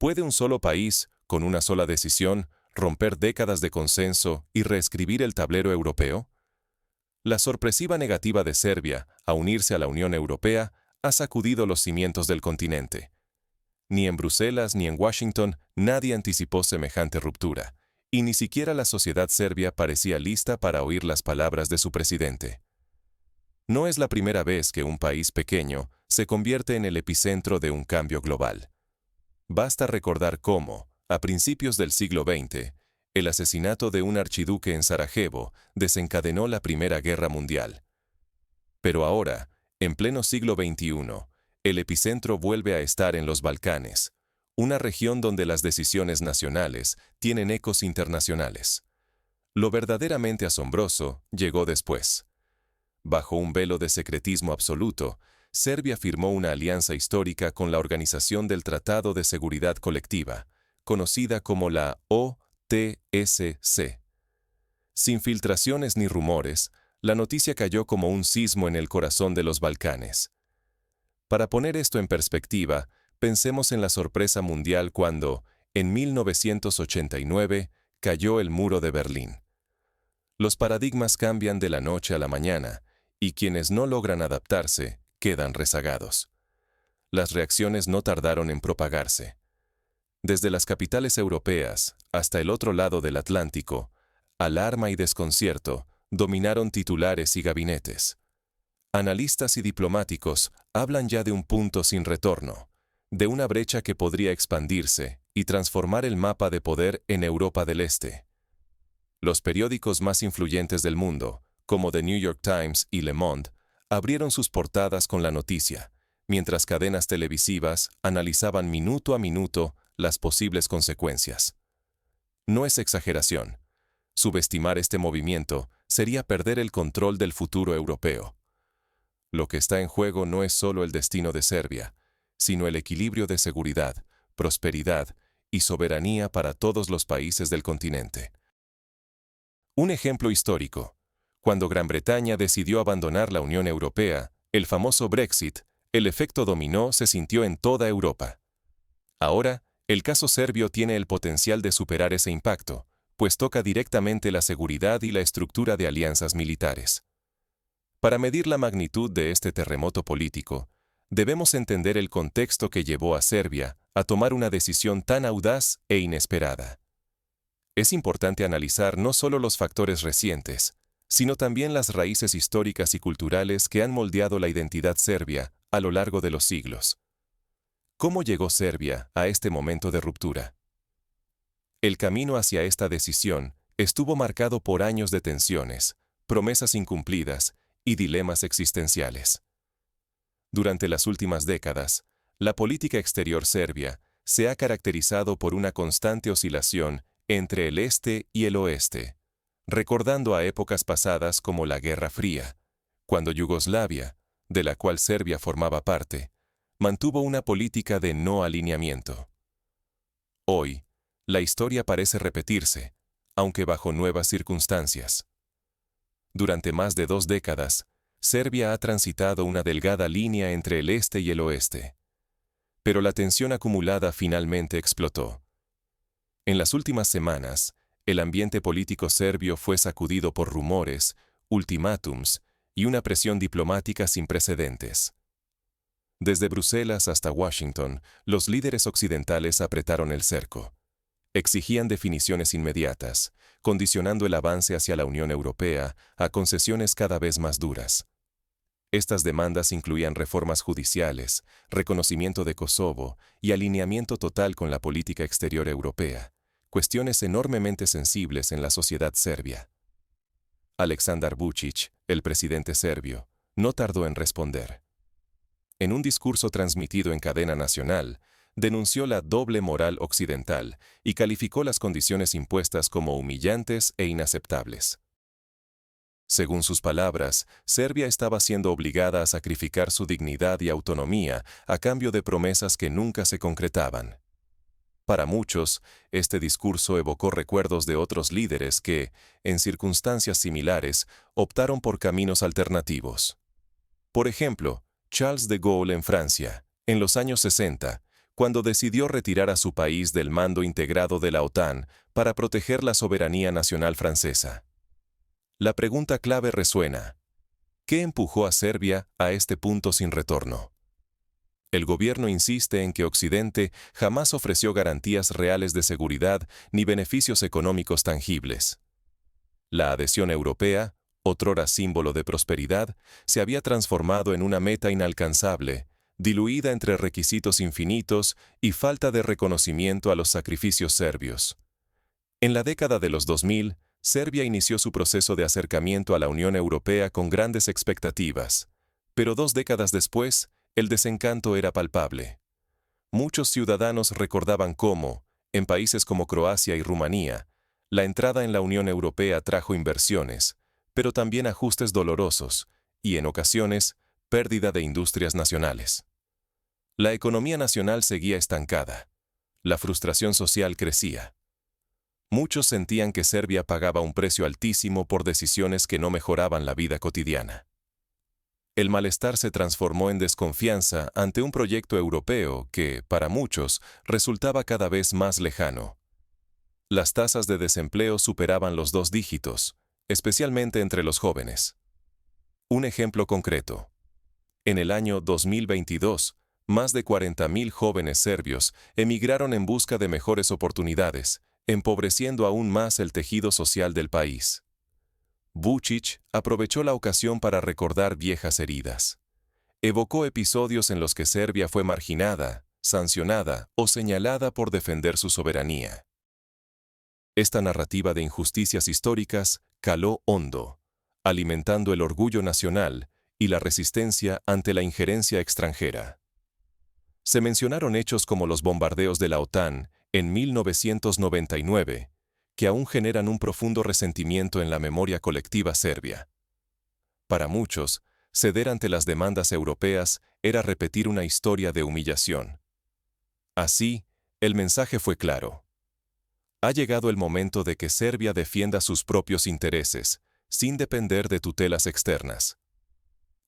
¿Puede un solo país, con una sola decisión, romper décadas de consenso y reescribir el tablero europeo? La sorpresiva negativa de Serbia a unirse a la Unión Europea ha sacudido los cimientos del continente. Ni en Bruselas ni en Washington nadie anticipó semejante ruptura, y ni siquiera la sociedad serbia parecía lista para oír las palabras de su presidente. No es la primera vez que un país pequeño se convierte en el epicentro de un cambio global. Basta recordar cómo, a principios del siglo XX, el asesinato de un archiduque en Sarajevo desencadenó la Primera Guerra Mundial. Pero ahora, en pleno siglo XXI, el epicentro vuelve a estar en los Balcanes, una región donde las decisiones nacionales tienen ecos internacionales. Lo verdaderamente asombroso llegó después. Bajo un velo de secretismo absoluto, Serbia firmó una alianza histórica con la Organización del Tratado de Seguridad Colectiva, conocida como la OTSC. Sin filtraciones ni rumores, la noticia cayó como un sismo en el corazón de los Balcanes. Para poner esto en perspectiva, pensemos en la sorpresa mundial cuando, en 1989, cayó el muro de Berlín. Los paradigmas cambian de la noche a la mañana, y quienes no logran adaptarse quedan rezagados. Las reacciones no tardaron en propagarse. Desde las capitales europeas hasta el otro lado del Atlántico, alarma y desconcierto dominaron titulares y gabinetes. Analistas y diplomáticos hablan ya de un punto sin retorno, de una brecha que podría expandirse y transformar el mapa de poder en Europa del Este. Los periódicos más influyentes del mundo, como The New York Times y Le Monde, abrieron sus portadas con la noticia, mientras cadenas televisivas analizaban minuto a minuto las posibles consecuencias. No es exageración. Subestimar este movimiento sería perder el control del futuro europeo. Lo que está en juego no es solo el destino de Serbia, sino el equilibrio de seguridad, prosperidad y soberanía para todos los países del continente. Un ejemplo histórico. Cuando Gran Bretaña decidió abandonar la Unión Europea, el famoso Brexit, el efecto dominó se sintió en toda Europa. Ahora, el caso serbio tiene el potencial de superar ese impacto, pues toca directamente la seguridad y la estructura de alianzas militares. Para medir la magnitud de este terremoto político, debemos entender el contexto que llevó a Serbia a tomar una decisión tan audaz e inesperada. Es importante analizar no solo los factores recientes, sino también las raíces históricas y culturales que han moldeado la identidad serbia a lo largo de los siglos. ¿Cómo llegó Serbia a este momento de ruptura? El camino hacia esta decisión estuvo marcado por años de tensiones, promesas incumplidas y dilemas existenciales. Durante las últimas décadas, la política exterior serbia se ha caracterizado por una constante oscilación entre el este y el oeste, recordando a épocas pasadas como la Guerra Fría, cuando Yugoslavia, de la cual Serbia formaba parte, mantuvo una política de no alineamiento. Hoy, la historia parece repetirse, aunque bajo nuevas circunstancias. Durante más de 2 décadas, Serbia ha transitado una delgada línea entre el este y el oeste. Pero la tensión acumulada finalmente explotó. En las últimas semanas, el ambiente político serbio fue sacudido por rumores, ultimátums y una presión diplomática sin precedentes. Desde Bruselas hasta Washington, los líderes occidentales apretaron el cerco. Exigían definiciones inmediatas, condicionando el avance hacia la Unión Europea a concesiones cada vez más duras. Estas demandas incluían reformas judiciales, reconocimiento de Kosovo y alineamiento total con la política exterior europea, cuestiones enormemente sensibles en la sociedad serbia. Aleksandar Vučić, el presidente serbio, no tardó en responder. En un discurso transmitido en cadena nacional, denunció la doble moral occidental y calificó las condiciones impuestas como humillantes e inaceptables. Según sus palabras, Serbia estaba siendo obligada a sacrificar su dignidad y autonomía a cambio de promesas que nunca se concretaban. Para muchos, este discurso evocó recuerdos de otros líderes que, en circunstancias similares, optaron por caminos alternativos. Por ejemplo, Charles de Gaulle en Francia, en los años 60, cuando decidió retirar a su país del mando integrado de la OTAN para proteger la soberanía nacional francesa. La pregunta clave resuena: ¿qué empujó a Serbia a este punto sin retorno? El gobierno insiste en que Occidente jamás ofreció garantías reales de seguridad ni beneficios económicos tangibles. La adhesión europea, otrora símbolo de prosperidad, se había transformado en una meta inalcanzable, diluida entre requisitos infinitos y falta de reconocimiento a los sacrificios serbios. En la década de los 2000, Serbia inició su proceso de acercamiento a la Unión Europea con grandes expectativas, pero 2 décadas después, el desencanto era palpable. Muchos ciudadanos recordaban cómo, en países como Croacia y Rumanía, la entrada en la Unión Europea trajo inversiones, pero también ajustes dolorosos y, en ocasiones, pérdida de industrias nacionales. La economía nacional seguía estancada. La frustración social crecía. Muchos sentían que Serbia pagaba un precio altísimo por decisiones que no mejoraban la vida cotidiana. El malestar se transformó en desconfianza ante un proyecto europeo que, para muchos, resultaba cada vez más lejano. Las tasas de desempleo superaban los 2 dígitos, especialmente entre los jóvenes. Un ejemplo concreto. En el año 2022, más de 40.000 jóvenes serbios emigraron en busca de mejores oportunidades, empobreciendo aún más el tejido social del país. Vučić aprovechó la ocasión para recordar viejas heridas. Evocó episodios en los que Serbia fue marginada, sancionada o señalada por defender su soberanía. Esta narrativa de injusticias históricas caló hondo, alimentando el orgullo nacional y la resistencia ante la injerencia extranjera. Se mencionaron hechos como los bombardeos de la OTAN en 1999, que aún generan un profundo resentimiento en la memoria colectiva serbia. Para muchos, ceder ante las demandas europeas era repetir una historia de humillación. Así, el mensaje fue claro. Ha llegado el momento de que Serbia defienda sus propios intereses, sin depender de tutelas externas.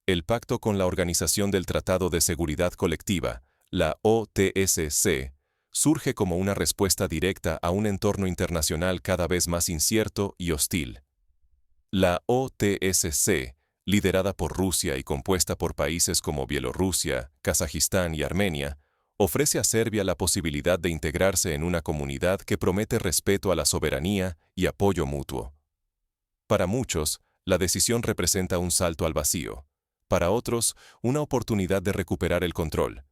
El pacto con la Organización del Tratado de Seguridad Colectiva, la OTSC, surge como una respuesta directa a un entorno internacional cada vez más incierto y hostil. La OTSC, liderada por Rusia y compuesta por países como Bielorrusia, Kazajistán y Armenia, ofrece a Serbia la posibilidad de integrarse en una comunidad que promete respeto a la soberanía y apoyo mutuo. Para muchos, la decisión representa un salto al vacío. Para otros, una oportunidad de recuperar el control.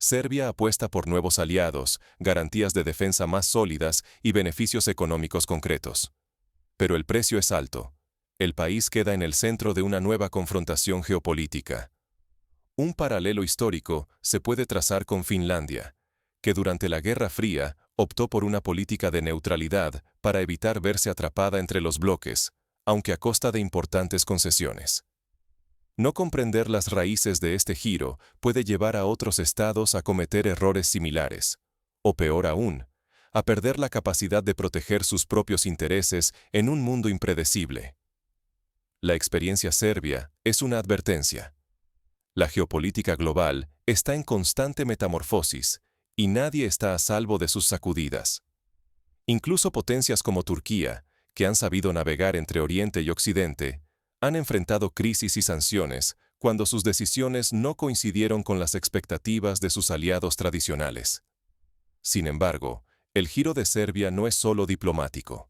Serbia apuesta por nuevos aliados, garantías de defensa más sólidas y beneficios económicos concretos. Pero el precio es alto. El país queda en el centro de una nueva confrontación geopolítica. Un paralelo histórico se puede trazar con Finlandia, que durante la Guerra Fría optó por una política de neutralidad para evitar verse atrapada entre los bloques, aunque a costa de importantes concesiones. No comprender las raíces de este giro puede llevar a otros estados a cometer errores similares, o peor aún, a perder la capacidad de proteger sus propios intereses en un mundo impredecible. La experiencia serbia es una advertencia. La geopolítica global está en constante metamorfosis y nadie está a salvo de sus sacudidas. Incluso potencias como Turquía, que han sabido navegar entre Oriente y Occidente, han enfrentado crisis y sanciones cuando sus decisiones no coincidieron con las expectativas de sus aliados tradicionales. Sin embargo, el giro de Serbia no es solo diplomático.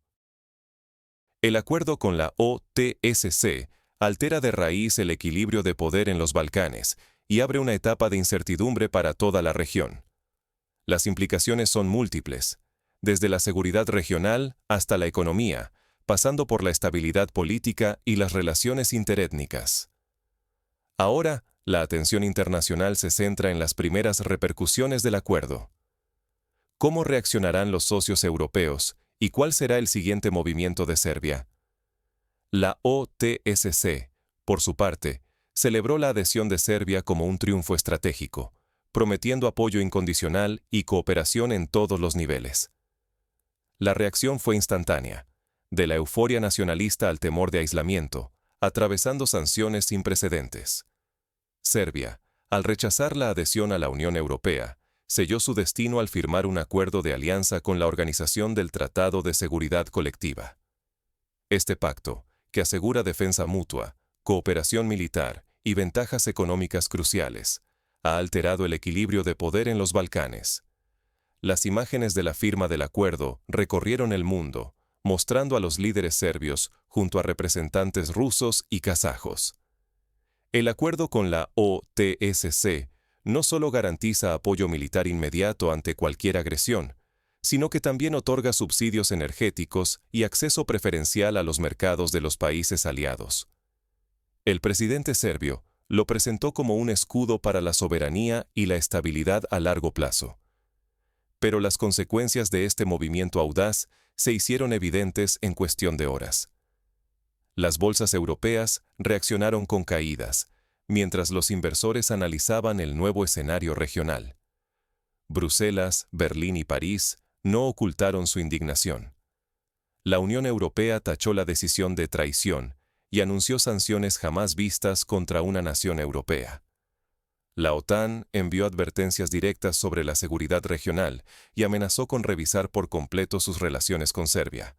El acuerdo con la OTSC altera de raíz el equilibrio de poder en los Balcanes y abre una etapa de incertidumbre para toda la región. Las implicaciones son múltiples, desde la seguridad regional hasta la economía, pasando por la estabilidad política y las relaciones interétnicas. Ahora, la atención internacional se centra en las primeras repercusiones del acuerdo. ¿Cómo reaccionarán los socios europeos y cuál será el siguiente movimiento de Serbia? La OTSC, por su parte, celebró la adhesión de Serbia como un triunfo estratégico, prometiendo apoyo incondicional y cooperación en todos los niveles. La reacción fue instantánea, de la euforia nacionalista al temor de aislamiento, atravesando sanciones sin precedentes. Serbia, al rechazar la adhesión a la Unión Europea, selló su destino al firmar un acuerdo de alianza con la Organización del Tratado de Seguridad Colectiva. Este pacto, que asegura defensa mutua, cooperación militar y ventajas económicas cruciales, ha alterado el equilibrio de poder en los Balcanes. Las imágenes de la firma del acuerdo recorrieron el mundo, mostrando a los líderes serbios junto a representantes rusos y kazajos. El acuerdo con la OTSC no solo garantiza apoyo militar inmediato ante cualquier agresión, sino que también otorga subsidios energéticos y acceso preferencial a los mercados de los países aliados. El presidente serbio lo presentó como un escudo para la soberanía y la estabilidad a largo plazo. Pero las consecuencias de este movimiento audaz se hicieron evidentes en cuestión de horas. Las bolsas europeas reaccionaron con caídas, mientras los inversores analizaban el nuevo escenario regional. Bruselas, Berlín y París no ocultaron su indignación. La Unión Europea tachó la decisión de traición y anunció sanciones jamás vistas contra una nación europea. La OTAN envió advertencias directas sobre la seguridad regional y amenazó con revisar por completo sus relaciones con Serbia.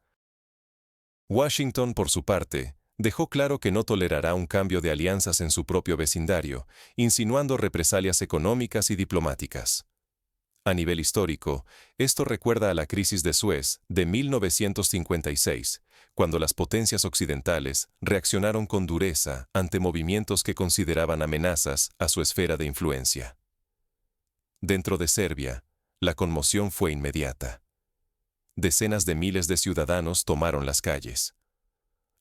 Washington, por su parte, dejó claro que no tolerará un cambio de alianzas en su propio vecindario, insinuando represalias económicas y diplomáticas. A nivel histórico, esto recuerda a la crisis de Suez de 1956, cuando las potencias occidentales reaccionaron con dureza ante movimientos que consideraban amenazas a su esfera de influencia. Dentro de Serbia, la conmoción fue inmediata. Decenas de miles de ciudadanos tomaron las calles.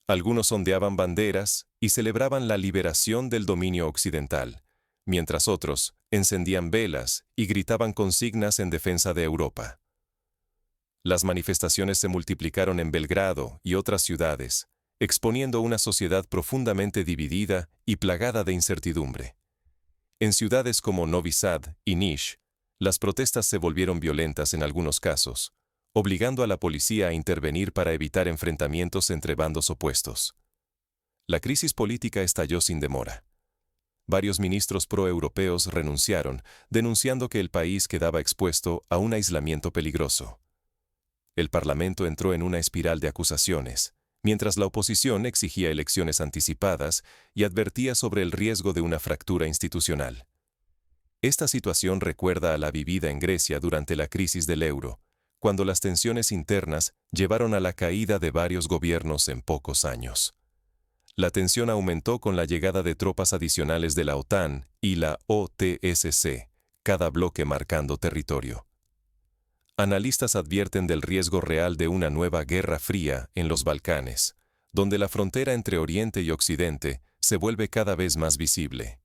Algunos ondeaban banderas y celebraban la liberación del dominio occidental, mientras otros encendían velas y gritaban consignas en defensa de Europa. Las manifestaciones se multiplicaron en Belgrado y otras ciudades, exponiendo una sociedad profundamente dividida y plagada de incertidumbre. En ciudades como Novi Sad y Niš, las protestas se volvieron violentas en algunos casos, obligando a la policía a intervenir para evitar enfrentamientos entre bandos opuestos. La crisis política estalló sin demora. Varios ministros pro-europeos renunciaron, denunciando que el país quedaba expuesto a un aislamiento peligroso. El Parlamento entró en una espiral de acusaciones, mientras la oposición exigía elecciones anticipadas y advertía sobre el riesgo de una fractura institucional. Esta situación recuerda a la vivida en Grecia durante la crisis del euro, cuando las tensiones internas llevaron a la caída de varios gobiernos en pocos años. La tensión aumentó con la llegada de tropas adicionales de la OTAN y la OTSC, cada bloque marcando territorio. Analistas advierten del riesgo real de una nueva guerra fría en los Balcanes, donde la frontera entre Oriente y Occidente se vuelve cada vez más visible.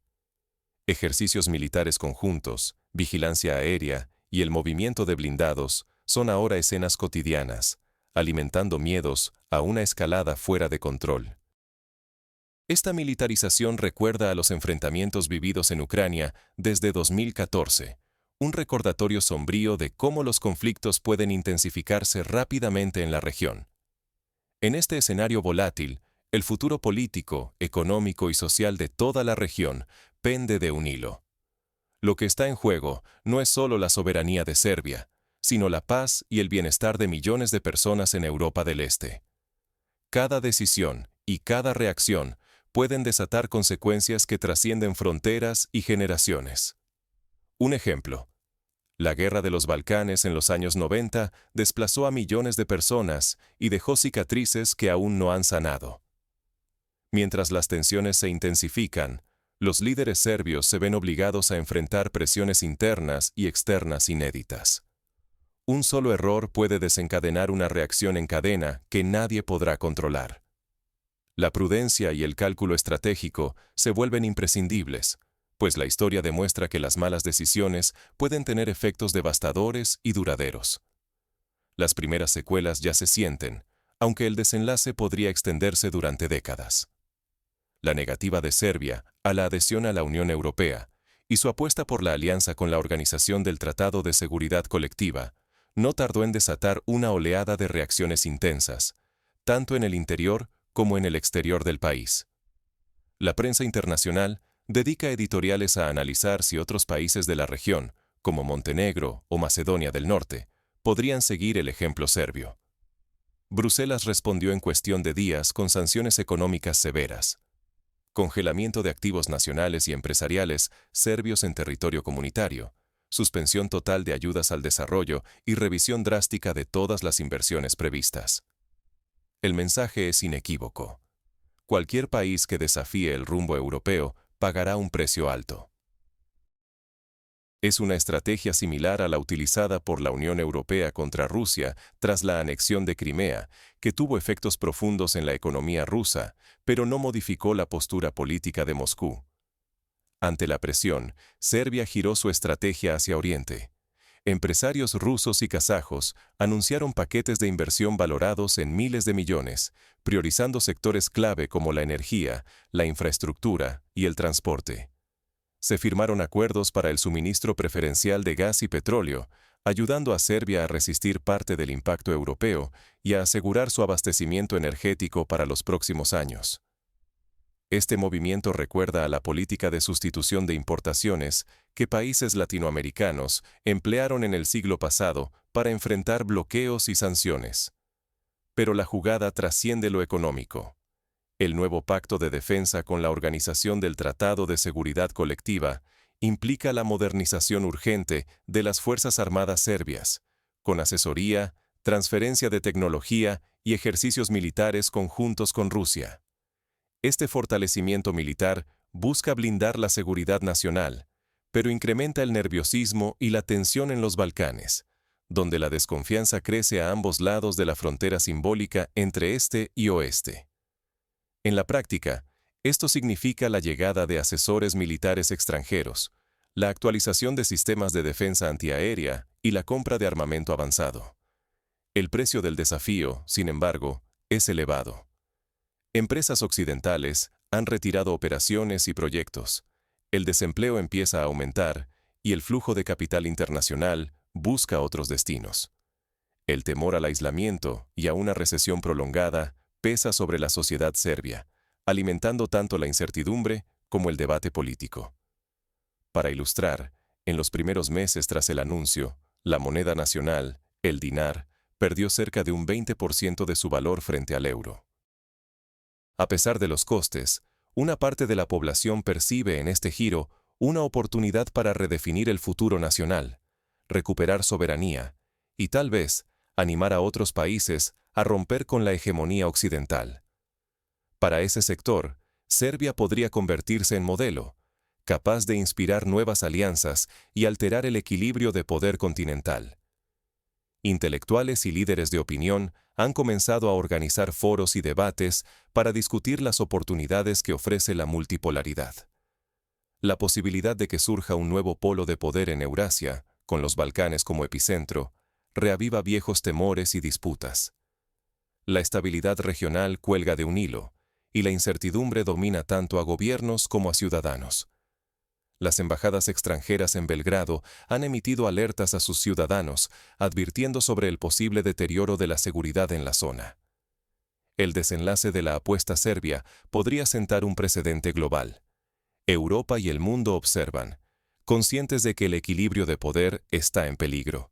Ejercicios militares conjuntos, vigilancia aérea y el movimiento de blindados son ahora escenas cotidianas, alimentando miedos a una escalada fuera de control. Esta militarización recuerda a los enfrentamientos vividos en Ucrania desde 2014, un recordatorio sombrío de cómo los conflictos pueden intensificarse rápidamente en la región. En este escenario volátil, el futuro político, económico y social de toda la región pende de un hilo. Lo que está en juego no es solo la soberanía de Serbia, sino la paz y el bienestar de millones de personas en Europa del Este. Cada decisión y cada reacción pueden desatar consecuencias que trascienden fronteras y generaciones. Un ejemplo. La guerra de los Balcanes en los años 90 desplazó a millones de personas y dejó cicatrices que aún no han sanado. Mientras las tensiones se intensifican, los líderes serbios se ven obligados a enfrentar presiones internas y externas inéditas. Un solo error puede desencadenar una reacción en cadena que nadie podrá controlar. La prudencia y el cálculo estratégico se vuelven imprescindibles, pues la historia demuestra que las malas decisiones pueden tener efectos devastadores y duraderos. Las primeras secuelas ya se sienten, aunque el desenlace podría extenderse durante décadas. La negativa de Serbia a la adhesión a la Unión Europea y su apuesta por la alianza con la Organización del Tratado de Seguridad Colectiva no tardó en desatar una oleada de reacciones intensas, tanto en el interior como en el exterior del país. La prensa internacional dedica editoriales a analizar si otros países de la región, como Montenegro o Macedonia del Norte, podrían seguir el ejemplo serbio. Bruselas respondió en cuestión de días con sanciones económicas severas, congelamiento de activos nacionales y empresariales serbios en territorio comunitario, suspensión total de ayudas al desarrollo y revisión drástica de todas las inversiones previstas. El mensaje es inequívoco. Cualquier país que desafíe el rumbo europeo pagará un precio alto. Es una estrategia similar a la utilizada por la Unión Europea contra Rusia tras la anexión de Crimea, que tuvo efectos profundos en la economía rusa, pero no modificó la postura política de Moscú. Ante la presión, Serbia giró su estrategia hacia Oriente. Empresarios rusos y kazajos anunciaron paquetes de inversión valorados en miles de millones, priorizando sectores clave como la energía, la infraestructura y el transporte. Se firmaron acuerdos para el suministro preferencial de gas y petróleo, ayudando a Serbia a resistir parte del impacto europeo y a asegurar su abastecimiento energético para los próximos años. Este movimiento recuerda a la política de sustitución de importaciones que países latinoamericanos emplearon en el siglo pasado para enfrentar bloqueos y sanciones. Pero la jugada trasciende lo económico. El nuevo pacto de defensa con la Organización del Tratado de Seguridad Colectiva implica la modernización urgente de las Fuerzas Armadas serbias, con asesoría, transferencia de tecnología y ejercicios militares conjuntos con Rusia. Este fortalecimiento militar busca blindar la seguridad nacional, pero incrementa el nerviosismo y la tensión en los Balcanes, donde la desconfianza crece a ambos lados de la frontera simbólica entre este y oeste. En la práctica, esto significa la llegada de asesores militares extranjeros, la actualización de sistemas de defensa antiaérea y la compra de armamento avanzado. El precio del desafío, sin embargo, es elevado. Empresas occidentales han retirado operaciones y proyectos, el desempleo empieza a aumentar y el flujo de capital internacional busca otros destinos. El temor al aislamiento y a una recesión prolongada pesa sobre la sociedad serbia, alimentando tanto la incertidumbre como el debate político. Para ilustrar, en los primeros meses tras el anuncio, la moneda nacional, el dinar, perdió cerca de un 20% de su valor frente al euro. A pesar de los costes, una parte de la población percibe en este giro una oportunidad para redefinir el futuro nacional, recuperar soberanía y tal vez animar a otros países a romper con la hegemonía occidental. Para ese sector, Serbia podría convertirse en modelo, capaz de inspirar nuevas alianzas y alterar el equilibrio de poder continental. Intelectuales y líderes de opinión han comenzado a organizar foros y debates para discutir las oportunidades que ofrece la multipolaridad. La posibilidad de que surja un nuevo polo de poder en Eurasia, con los Balcanes como epicentro, reaviva viejos temores y disputas. La estabilidad regional cuelga de un hilo, y la incertidumbre domina tanto a gobiernos como a ciudadanos. Las embajadas extranjeras en Belgrado han emitido alertas a sus ciudadanos, advirtiendo sobre el posible deterioro de la seguridad en la zona. El desenlace de la apuesta serbia podría sentar un precedente global. Europa y el mundo observan, conscientes de que el equilibrio de poder está en peligro.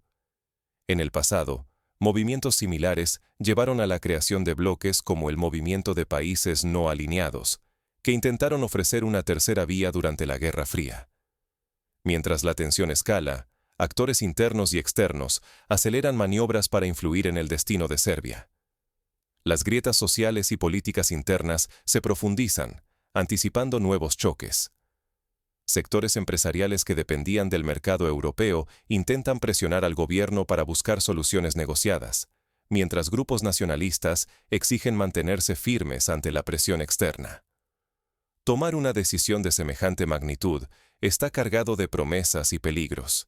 En el pasado, movimientos similares llevaron a la creación de bloques como el Movimiento de Países No Alineados, que intentaron ofrecer una tercera vía durante la Guerra Fría. Mientras la tensión escala, actores internos y externos aceleran maniobras para influir en el destino de Serbia. Las grietas sociales y políticas internas se profundizan, anticipando nuevos choques. Sectores empresariales que dependían del mercado europeo intentan presionar al gobierno para buscar soluciones negociadas, mientras grupos nacionalistas exigen mantenerse firmes ante la presión externa. Tomar una decisión de semejante magnitud está cargado de promesas y peligros.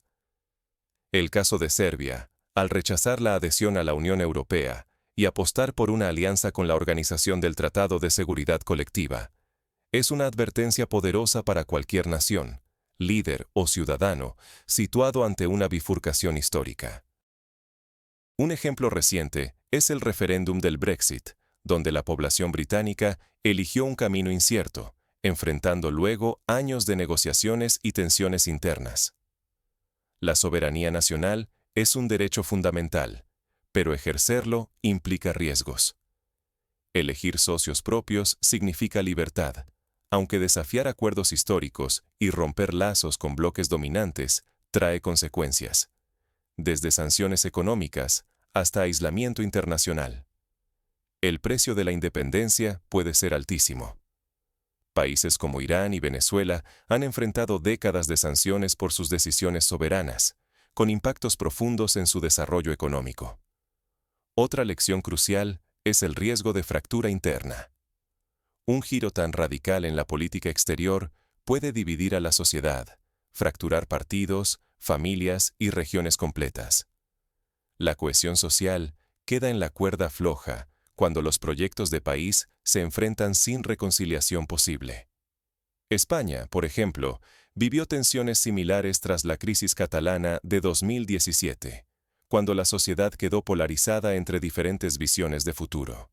El caso de Serbia, al rechazar la adhesión a la Unión Europea y apostar por una alianza con la Organización del Tratado de Seguridad Colectiva, es una advertencia poderosa para cualquier nación, líder o ciudadano, situado ante una bifurcación histórica. Un ejemplo reciente es el referéndum del Brexit, donde la población británica eligió un camino incierto, enfrentando luego años de negociaciones y tensiones internas. La soberanía nacional es un derecho fundamental, pero ejercerlo implica riesgos. Elegir socios propios significa libertad, aunque desafiar acuerdos históricos y romper lazos con bloques dominantes trae consecuencias, desde sanciones económicas hasta aislamiento internacional. El precio de la independencia puede ser altísimo. Países como Irán y Venezuela han enfrentado décadas de sanciones por sus decisiones soberanas, con impactos profundos en su desarrollo económico. Otra lección crucial es el riesgo de fractura interna. Un giro tan radical en la política exterior puede dividir a la sociedad, fracturar partidos, familias y regiones completas. La cohesión social queda en la cuerda floja cuando los proyectos de país se enfrentan sin reconciliación posible. España, por ejemplo, vivió tensiones similares tras la crisis catalana de 2017, cuando la sociedad quedó polarizada entre diferentes visiones de futuro.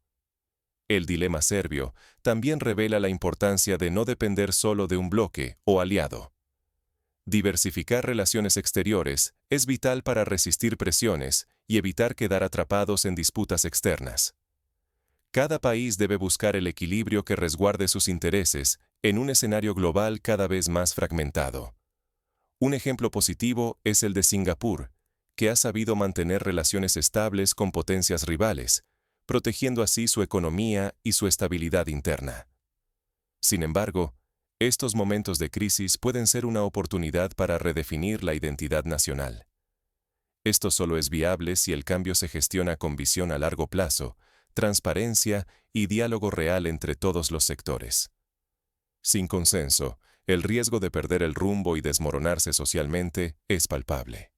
El dilema serbio también revela la importancia de no depender solo de un bloque o aliado. Diversificar relaciones exteriores es vital para resistir presiones y evitar quedar atrapados en disputas externas. Cada país debe buscar el equilibrio que resguarde sus intereses en un escenario global cada vez más fragmentado. Un ejemplo positivo es el de Singapur, que ha sabido mantener relaciones estables con potencias rivales, protegiendo así su economía y su estabilidad interna. Sin embargo, estos momentos de crisis pueden ser una oportunidad para redefinir la identidad nacional. Esto solo es viable si el cambio se gestiona con visión a largo plazo, transparencia y diálogo real entre todos los sectores. Sin consenso, el riesgo de perder el rumbo y desmoronarse socialmente es palpable.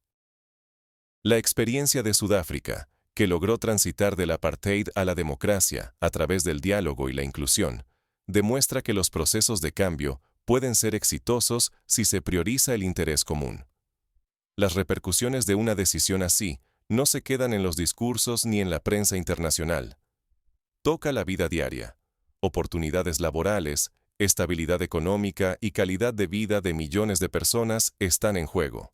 La experiencia de Sudáfrica, que logró transitar del apartheid a la democracia a través del diálogo y la inclusión, demuestra que los procesos de cambio pueden ser exitosos si se prioriza el interés común. Las repercusiones de una decisión así no se quedan en los discursos ni en la prensa internacional. Toca la vida diaria, oportunidades laborales, estabilidad económica y calidad de vida de millones de personas están en juego.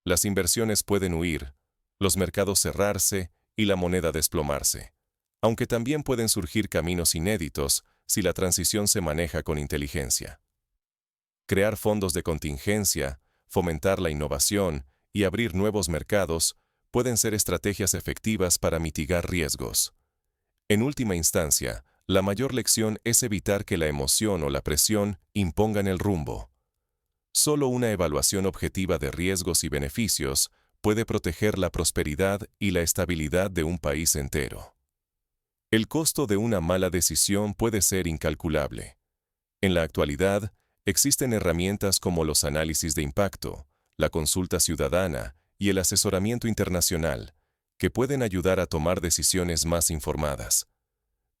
Las inversiones pueden huir, los mercados cerrarse y la moneda desplomarse, aunque también pueden surgir caminos inéditos si la transición se maneja con inteligencia. Crear fondos de contingencia, fomentar la innovación y abrir nuevos mercados pueden ser estrategias efectivas para mitigar riesgos. En última instancia, la mayor lección es evitar que la emoción o la presión impongan el rumbo. Solo una evaluación objetiva de riesgos y beneficios puede proteger la prosperidad y la estabilidad de un país entero. El costo de una mala decisión puede ser incalculable. En la actualidad, existen herramientas como los análisis de impacto, la consulta ciudadana y el asesoramiento internacional, que pueden ayudar a tomar decisiones más informadas.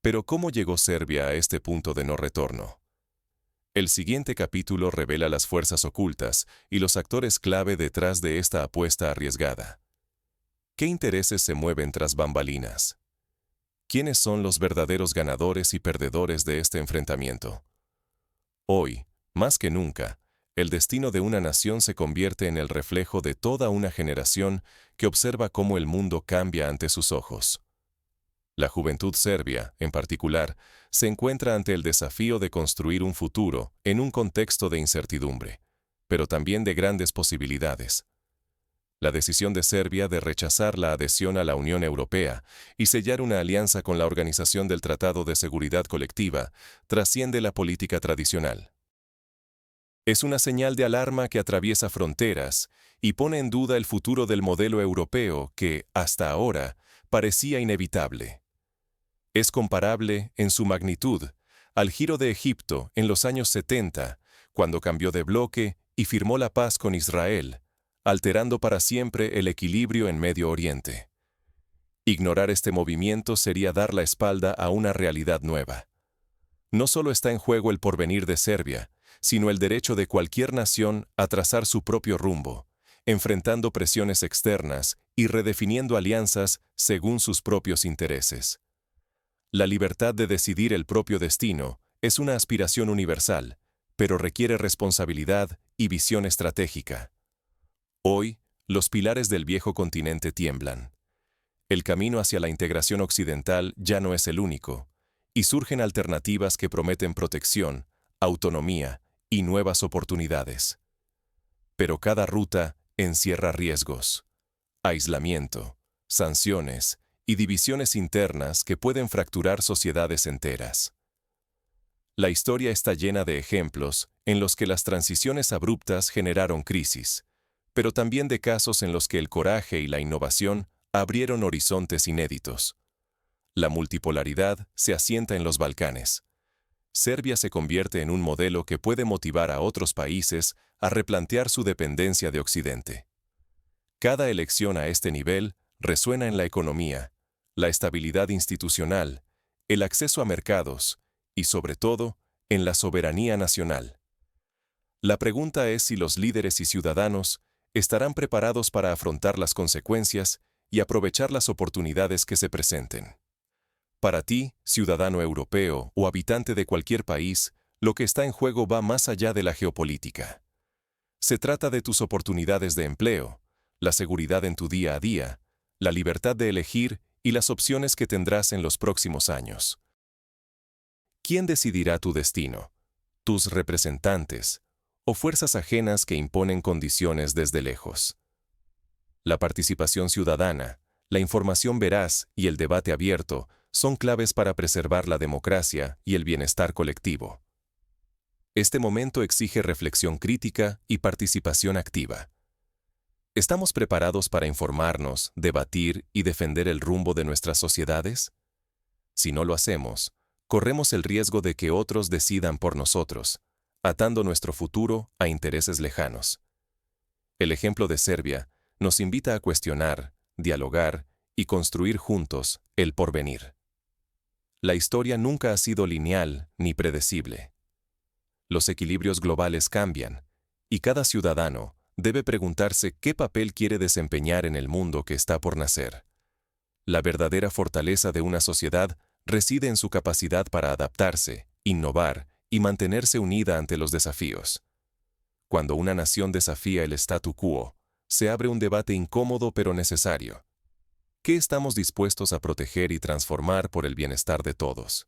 Pero ¿cómo llegó Serbia a este punto de no retorno? El siguiente capítulo revela las fuerzas ocultas y los actores clave detrás de esta apuesta arriesgada. ¿Qué intereses se mueven tras bambalinas? ¿Quiénes son los verdaderos ganadores y perdedores de este enfrentamiento? Hoy, más que nunca, el destino de una nación se convierte en el reflejo de toda una generación que observa cómo el mundo cambia ante sus ojos. La juventud serbia, en particular, se encuentra ante el desafío de construir un futuro en un contexto de incertidumbre, pero también de grandes posibilidades. La decisión de Serbia de rechazar la adhesión a la Unión Europea y sellar una alianza con la Organización del Tratado de Seguridad Colectiva trasciende la política tradicional. Es una señal de alarma que atraviesa fronteras y pone en duda el futuro del modelo europeo que, hasta ahora, parecía inevitable. Es comparable, en su magnitud, al giro de Egipto en los años 70, cuando cambió de bloque y firmó la paz con Israel, alterando para siempre el equilibrio en Medio Oriente. Ignorar este movimiento sería dar la espalda a una realidad nueva. No solo está en juego el porvenir de Serbia, sino el derecho de cualquier nación a trazar su propio rumbo, enfrentando presiones externas y redefiniendo alianzas según sus propios intereses. La libertad de decidir el propio destino es una aspiración universal, pero requiere responsabilidad y visión estratégica. Hoy, los pilares del viejo continente tiemblan. El camino hacia la integración occidental ya no es el único, y surgen alternativas que prometen protección, autonomía y nuevas oportunidades. Pero cada ruta encierra riesgos, aislamiento, sanciones y divisiones internas que pueden fracturar sociedades enteras. La historia está llena de ejemplos en los que las transiciones abruptas generaron crisis, pero también de casos en los que el coraje y la innovación abrieron horizontes inéditos. La multipolaridad se asienta en los Balcanes. Serbia se convierte en un modelo que puede motivar a otros países a replantear su dependencia de Occidente. Cada elección a este nivel resuena en la economía, la estabilidad institucional, el acceso a mercados y, sobre todo, en la soberanía nacional. La pregunta es si los líderes y ciudadanos estarán preparados para afrontar las consecuencias y aprovechar las oportunidades que se presenten. Para ti, ciudadano europeo o habitante de cualquier país, lo que está en juego va más allá de la geopolítica. Se trata de tus oportunidades de empleo, la seguridad en tu día a día, la libertad de elegir y las opciones que tendrás en los próximos años. ¿Quién decidirá tu destino? ¿Tus representantes o fuerzas ajenas que imponen condiciones desde lejos? La participación ciudadana, la información veraz y el debate abierto son claves para preservar la democracia y el bienestar colectivo. Este momento exige reflexión crítica y participación activa. ¿Estamos preparados para informarnos, debatir y defender el rumbo de nuestras sociedades? Si no lo hacemos, corremos el riesgo de que otros decidan por nosotros, atando nuestro futuro a intereses lejanos. El ejemplo de Serbia nos invita a cuestionar, dialogar y construir juntos el porvenir. La historia nunca ha sido lineal ni predecible. Los equilibrios globales cambian, y cada ciudadano debe preguntarse qué papel quiere desempeñar en el mundo que está por nacer. La verdadera fortaleza de una sociedad reside en su capacidad para adaptarse, innovar y mantenerse unida ante los desafíos. Cuando una nación desafía el statu quo, se abre un debate incómodo pero necesario. ¿Qué estamos dispuestos a proteger y transformar por el bienestar de todos?